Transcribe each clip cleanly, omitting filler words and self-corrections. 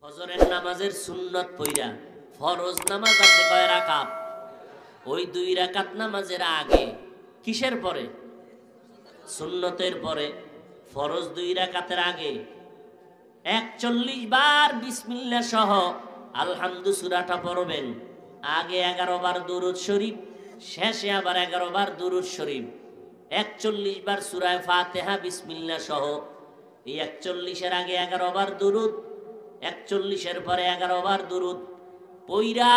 ফজরের নামাজের সুন্নত পইরা ফরজ নামাজ আছে কয় রাকাত? ওই 2 রাকাত নামাজের আগে কিসের পরে? সুন্নতের পরে। ফরজ 2 রাকাতের আগে 41 বার বিসমিল্লাহ সহ আলহামদু সূরাটা পড়বেন। আগে 11 বার দুরূদ শরীফ, শেষে আবার 11 বার দুরূদ শরীফ। 41 বার সূরা ফাতিহা বিসমিল্লাহ সহ। এই 41 এর আগে 11 বার দুরূদ, 41 এর পরে 11 বার দুরূদ পইরা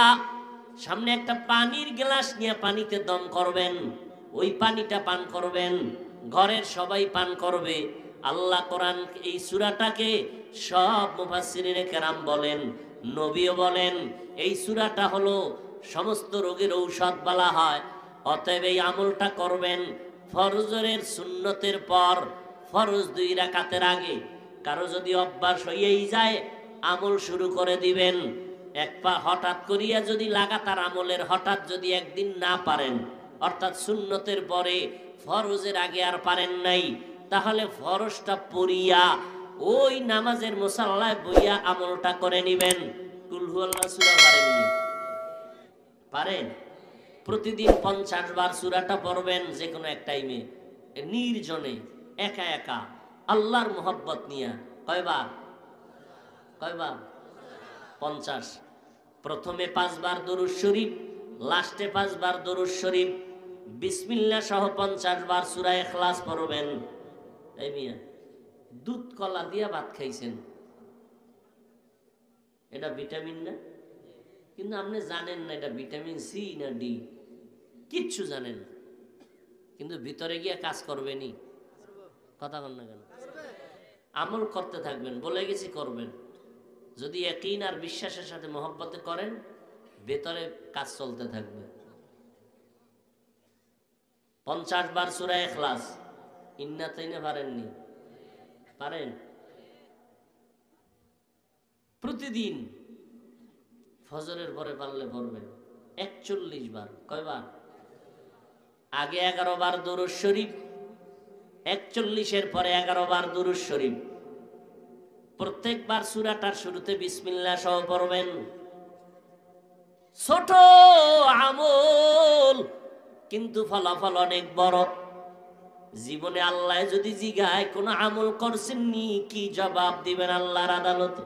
সামনে একটা পানির গ্লাস নিয়ে পানিতে দম করবেন। ওই পানিটা পান করবেন, ঘরের সবাই পান করবে। আল্লাহ কোরআন এই সূরাটাকে সব মুফাসসিরিনে কেরাম বলেন, নবীও বলেন, এই সূরাটা হলো সমস্ত রোগের ঔষধ বলা হয়। অতএব এই আমলটা করবেন ফরজের সুন্নতের পর, ফরজ 2 রাকাতের আগে। কারো যদি অভ্যাস হয়েই যায় আমল শুরু করে দিবেন। এক পা হঠাৎ করিয়া যদি লাগাতার আমলের হঠাৎ যদি একদিন না পারেন, অর্থাৎ সুন্নতের পরে ফরজের আগে আর পারেন নাই, তাহলে ফরজটা পড়িয়া ওই নামাজের মুসাল্লায় বইয়া আমলটা করে নিবেন। কুল হুয়াল্লাহ সূরা পারেননি? পারেন? প্রতিদিন 50 বার সূরাটা পড়বেন, যে কোনো এক টাইমে নির্জনে একা একা আল্লাহর মোহব্বত নিয়া। কয়বার? 50। প্রথমে 5 বার দরুদ শরীফ, লাস্টে 5 বার দরুদ শরীফ, বিসমিল্লাহ সহ 50 বার সূরা ইখলাস পড়বেন। এই মিয়া দুধ কলা দিয়া ভাত খাইছেন, এটা ভিটামিন না? কিন্তু আপনি জানেন না এটা ভিটামিন সি না ডি, কিচ্ছু জানেন না, কিন্তু ভিতরে গিয়ে কাজ করবেনই। কথা বল না কেন? আমল করতে থাকবেন, বলে গেছি করবেন। যদি ইয়াকিন আর বিশ্বাসের সাথে মহব্বতে করেন, ভেতরে কাজ চলতে থাকবে। 50 বার সূরা ইখলাস, ইন্না তাইনা পারেননি? পারেন? প্রতিদিন ফজরের পরে পারলে পড়বেন 41 বার। কয়বার? আগে 11 বার দরুদ শরীফ, 41 এর পরে 11 বার দরুদ শরীফ। প্রত্যেকবার সূরাটার শুরুতে বিসমিল্লাহ সহ পড়বেন। ছোট আমল, কিন্তু ফলাফল অনেক বড়। জীবনে আল্লাহ যদি জিগায় কোন আমল করছেননি, কি জবাব দিবেন আল্লাহর আদালতে?